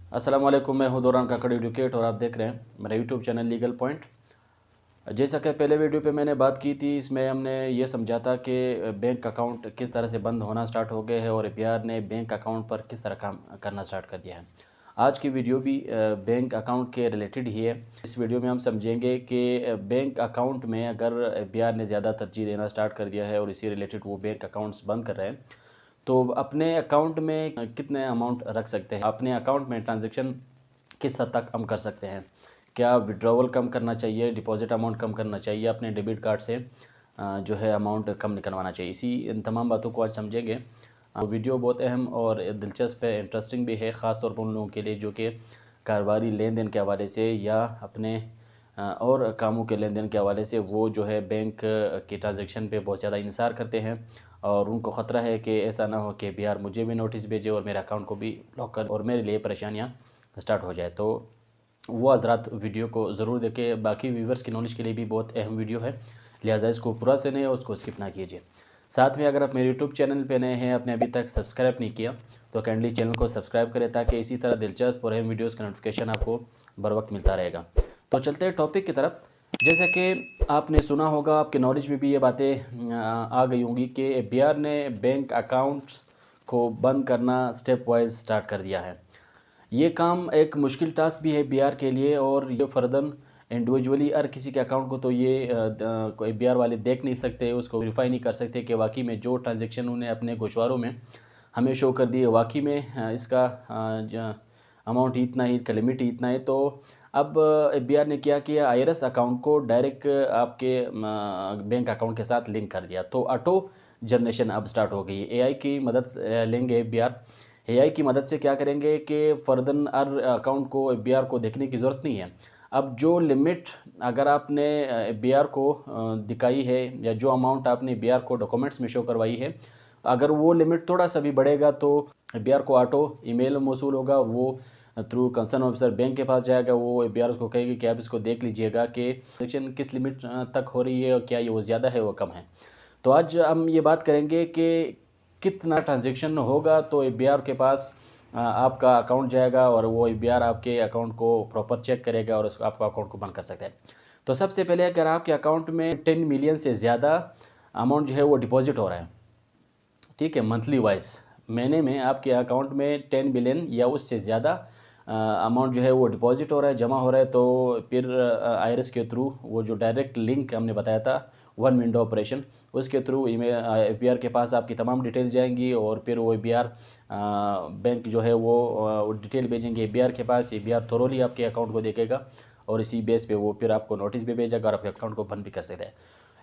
अस्सलाम वालेकुम, मैं हूं दौरान काकड़ एडुकेट और आप देख रहे हैं मेरा यूट्यूब चैनल लीगल पॉइंट। जैसा कि पहले वीडियो पे मैंने बात की थी, इसमें हमने ये समझा था कि बैंक अकाउंट किस तरह से बंद होना स्टार्ट हो गए हैं और एपीआर ने बैंक अकाउंट पर किस तरह काम करना स्टार्ट कर दिया है। आज की वीडियो भी बैंक अकाउंट के रिलेटेड ही है। इस वीडियो में हम समझेंगे कि बैंक अकाउंट में अगर एपीआर ने ज़्यादा तरजीह देना स्टार्ट कर दिया है और इसी रिलेटेड वो बैंक अकाउंट्स बंद कर रहे हैं, तो अपने अकाउंट में कितने अमाउंट रख सकते हैं, अपने अकाउंट में ट्रांजैक्शन किस हद तक हम कर सकते हैं, क्या विड्रॉवल कम करना चाहिए, डिपॉजिट अमाउंट कम करना चाहिए, अपने डेबिट कार्ड से जो है अमाउंट कम निकलवाना चाहिए। इन तमाम बातों को आज समझेंगे। वीडियो बहुत अहम और दिलचस्प है, इंटरेस्टिंग भी है, ख़ास तौर पर उन लोगों के लिए जो कि कारोबारी लेन देन के हवाले से या अपने और कामों के लेन देन के हवाले से वो जो है बैंक के ट्रांजैक्शन पे बहुत ज़्यादा इंतज़ार करते हैं और उनको ख़तरा है कि ऐसा ना हो कि बिहार मुझे भी नोटिस भेजे और मेरे अकाउंट को भी ब्लॉक कर और मेरे लिए परेशानियाँ स्टार्ट हो जाए। तो वो हज़रात वीडियो को ज़रूर देखें, बाकी व्यूवर्स की नॉलेज के लिए भी बहुत अहम वीडियो है, लिहाजा इसको पूरा से नहीं और उसको स्किप ना कीजिए। साथ में अगर आप मेरे यूट्यूब चैनल पे नए हैं, आपने अभी तक सब्सक्राइब नहीं किया, तो काइंडली चैनल को सब्सक्राइब करें ताकि इसी तरह दिलचस्प और अहम वीडियोज़ का नोटिफिकेशन आपको बर वक्त मिलता रहेगा। तो चलते हैं टॉपिक की तरफ। जैसा कि आपने सुना होगा, आपके नॉलेज में भी ये बातें आ गई होंगी कि बिहार ने बैंक अकाउंट्स को बंद करना स्टेप वाइज स्टार्ट कर दिया है। ये काम एक मुश्किल टास्क भी है बिहार के लिए और ये फ़र्दन इंडिविजुअली हर किसी के अकाउंट को तो ये कोई बिहार वाले देख नहीं सकते, उसको वेरीफाई नहीं कर सकते कि वाकई में जो ट्रांजैक्शन उन्हें अपने गोशवारों में हमें शो कर दिए वाकई में इसका अमाउंट ही इतना ही, इसका लिमिट ही इतना है। तो अब बिहार ने क्या किया, आईआरएस अकाउंट को डायरेक्ट आपके बैंक अकाउंट के साथ लिंक कर दिया। तो ऑटो जनरेशन अब स्टार्ट हो गई है। एआई की मदद लेंगे बिहार। एआई की मदद से क्या करेंगे कि फ़र्दन हर अकाउंट को एफबीआर को देखने की ज़रूरत नहीं है। अब जो लिमिट अगर आपने एफबीआर को दिखाई है या जो अमाउंट आपने एफबीआर को डॉक्यूमेंट्स में शो करवाई है, अगर वो लिमिट थोड़ा सा भी बढ़ेगा तो एफबीआर को ऑटो ईमेल मौसूल होगा और वो थ्रू कंसर्न ऑफिसर बैंक के पास जाएगा। वो एफबीआर उसको कहेगी कि आप इसको देख लीजिएगा कि ट्रांजेक्शन किस लिमिट तक हो रही है और क्या ये वो ज़्यादा है वो कम है। तो आज हम ये बात करेंगे कि कितना ट्रांजैक्शन होगा तो एफबीआर के पास आपका अकाउंट जाएगा और वो एफबीआर आपके अकाउंट को प्रॉपर चेक करेगा और उसको आपका अकाउंट को बंद कर सकता है। तो सबसे पहले अगर आपके अकाउंट में 10 मिलियन से ज़्यादा अमाउंट जो है वो डिपॉजिट हो रहा है, ठीक है, मंथली वाइज, महीने में आपके अकाउंट में 10 बिलियन या उससे ज़्यादा अमाउंट जो है वो डिपॉजिट हो रहा है, जमा हो रहा है, तो फिर आईआरएस के थ्रू वो जो डायरेक्ट लिंक हमने बताया था, वन विंडो ऑपरेशन, उसके थ्रू एफबीआर के पास आपकी तमाम डिटेल जाएंगी और फिर वो एफबीआर बैंक जो है वो डिटेल भेजेंगे एफबीआर के पास। एफबीआर थोरोली आपके अकाउंट को देखेगा और इसी बेस पे वो फिर आपको नोटिस भी भेजेगा और आपके अकाउंट को बंद भी कर सकता है।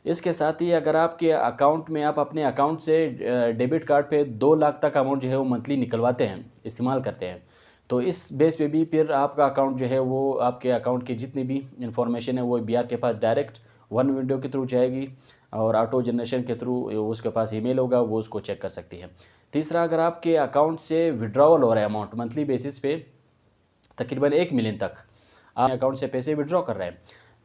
इसके साथ ही अगर आपके अकाउंट में आप अपने अकाउंट से डेबिट कार्ड पे 2 लाख तक अमाउंट जो है वो मंथली निकलवाते हैं, इस्तेमाल करते हैं, तो इस बेस पे भी फिर आपका अकाउंट जो है वो आपके अकाउंट की जितनी भी इंफॉर्मेशन है वो बीआर के पास डायरेक्ट वन विंडो के थ्रू जाएगी और ऑटो जनरेशन के थ्रू उसके पास ईमेल होगा, वो उसको चेक कर सकती है। तीसरा, अगर आपके अकाउंट से विड्रॉवल हो रहा है अमाउंट मंथली बेसिस पे तकरीबन 1 मिलियन तक आप अकाउंट से पैसे विड्रॉ कर रहे हैं,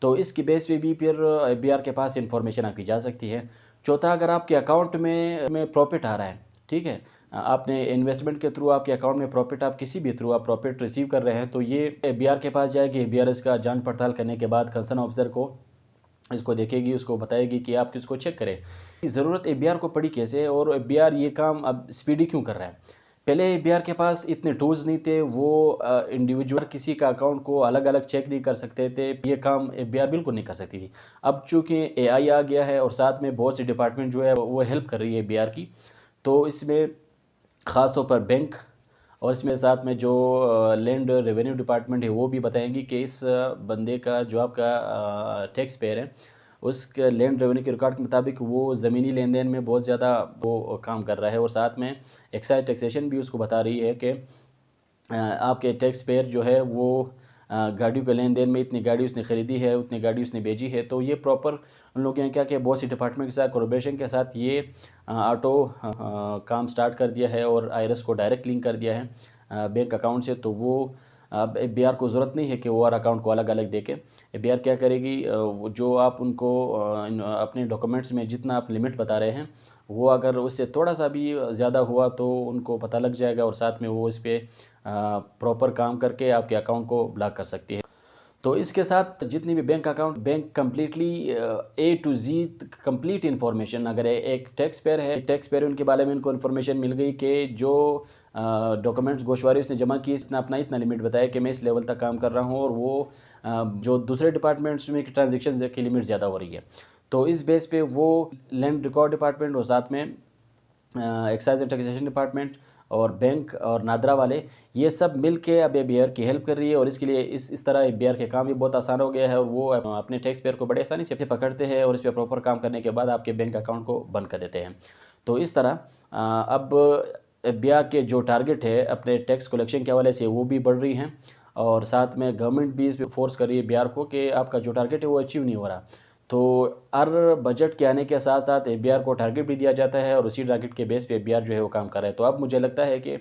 तो इसकी बेस पे भी फिर एफबीआर के पास इंफॉर्मेशन आपकी जा सकती है। चौथा, अगर आपके अकाउंट में प्रॉफिट आ रहा है, ठीक है, आपने इन्वेस्टमेंट के थ्रू आपके अकाउंट में प्रॉफिट, आप किसी भी थ्रू आप प्रॉफिट रिसीव कर रहे हैं, तो ये एफबीआर के पास जाएगी। एफबीआर इसका जांच पड़ताल करने के बाद कंसर्न ऑफिसर को इसको देखेगी, उसको बताएगी कि आप किसको चेक करें। ज़रूरत एफबीआर को पड़ी कैसे और एफबीआर ये काम अब स्पीडी क्यों कर रहा है। पहले एफबीआर के पास इतने टूल्स नहीं थे, वो इंडिविजुअल किसी का अकाउंट को अलग अलग चेक नहीं कर सकते थे, ये काम एफबीआर बिल्कुल नहीं कर सकती थी। अब चूँकि एआई आ गया है और साथ में बहुत सी डिपार्टमेंट जो है वो हेल्प कर रही है एफबीआर की, तो इसमें ख़ास तौर पर बैंक और इसमें साथ में जो लैंड रेवेन्यू डिपार्टमेंट है वो भी बताएंगी कि इस बंदे का जो आपका टैक्स पेयर है, उसके लैंड रेवेन्यू के रिकॉर्ड के मुताबिक वो ज़मीनी लेन देन में बहुत ज़्यादा वो काम कर रहा है और साथ में एक्साइज टैक्सेशन भी उसको बता रही है कि आपके टैक्स पेयर जो है वो गाड़ियों के लेन देन में इतनी गाड़ी उसने ख़रीदी है, उतनी गाड़ी उसने भेजी है, तो ये प्रॉपर उन लोगों ने क्या किया, बहुत सी डिपार्टमेंट के साथ कोलैबोरेशन के साथ ये ऑटो काम स्टार्ट कर दिया है और आईआरएस को डायरेक्ट लिंक कर दिया है बैंक अकाउंट से। तो वो अब एफबीआर को ज़रूरत नहीं है कि वो हर अकाउंट को अलग अलग देखे। एफबीआर क्या करेगी, जो आप उनको अपने डॉक्यूमेंट्स में जितना आप लिमिट बता रहे हैं वो अगर उससे थोड़ा सा भी ज़्यादा हुआ तो उनको पता लग जाएगा और साथ में वो इस पे प्रॉपर काम करके आपके अकाउंट को ब्लॉक कर सकती है। तो इसके साथ जितनी भी bank account, bank completely A to Z complete information, अगर एक टैक्स पेयर है, टैक्स पेयर उनके बारे में उनको इन्फॉर्मेशन मिल गई कि जो डॉक्यूमेंट्स गोशवारी उसने जमा की, इसने अपना इतना लिमिट बताया कि मैं इस लेवल तक काम कर रहा हूँ और वो जो दूसरे डिपार्टमेंट्स में ट्रांजेक्शन की लिमिट ज़्यादा हो रही है। तो इस बेस पे वो लैंड रिकॉर्ड डिपार्टमेंट और साथ में एक्साइज एंड टैक्सेशन डिपार्टमेंट और बैंक और नादरा वाले, ये सब मिल के अब एबीआर की हेल्प कर रही है और इसके लिए इस तरह एबीआर के काम भी बहुत आसान हो गया है और वो अपने टैक्स पेयर को बड़े आसानी से पकड़ते हैं और इस पर प्रॉपर काम करने के बाद आपके बैंक अकाउंट को बंद कर देते हैं। तो इस तरह अब एबीआर के जो टारगेट है अपने टैक्स कलेक्शन के हवाले से वो भी बढ़ रही हैं और साथ में गवर्नमेंट भी इस पर फोर्स कर रही है एबीआर को कि आपका जो टारगेट है वो अचीव नहीं हो रहा। तो हर बजट के आने के साथ साथ एबीआर को टारगेट भी दिया जाता है और उसी टारगेट के बेस पे एबीआर जो है वो काम कर रहा है। तो अब मुझे लगता है कि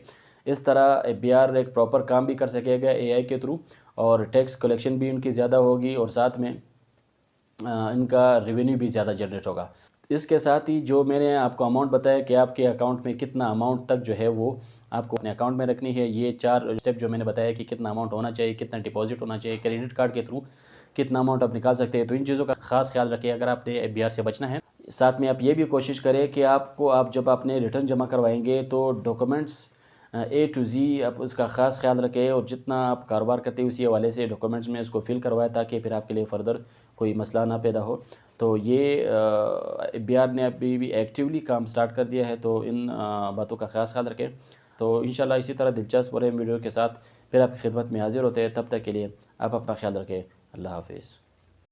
इस तरह एबीआर एक प्रॉपर काम भी कर सकेगा एआई के थ्रू और टैक्स कलेक्शन भी उनकी ज़्यादा होगी और साथ में इनका रेवेन्यू भी ज़्यादा जनरेट होगा। इसके साथ ही जो मैंने आपको अमाउंट बताया कि आपके अकाउंट में कितना अमाउंट तक जो है वो आपको अपने अकाउंट में रखनी है, ये 4 स्टेप जो मैंने बताया कि कितना अमाउंट होना चाहिए, कितना डिपॉजिट होना चाहिए, क्रेडिट कार्ड के थ्रू कितना अमाउंट आप निकाल सकते हैं। तो इन चीज़ों का ख़ास ख्याल रखें अगर आपने एफबीआर से बचना है। साथ में आप ये भी कोशिश करें कि आप जब अपने रिटर्न जमा करवाएंगे तो डॉक्यूमेंट्स ए टू ज़ी आप उसका ख़ास ख्याल रखें और जितना आप कारोबार करते हैं उसी हवाले से डॉक्यूमेंट्स में इसको फिल करवाएं ताकि फिर आपके लिए फ़र्दर कोई मसला ना पैदा हो। तो ये एफबीआर ने अभी भी एक्टिवली काम स्टार्ट कर दिया है, तो इन बातों का ख़ास ख्याल रखें। तो इंशाल्लाह इसी तरह दिलचस्प और अहम वीडियो के साथ फिर आपकी खिदमत में हाज़िर होते हैं। तब तक के लिए आप अपना ख्याल रखें। अल्लाह हाफ़िज़।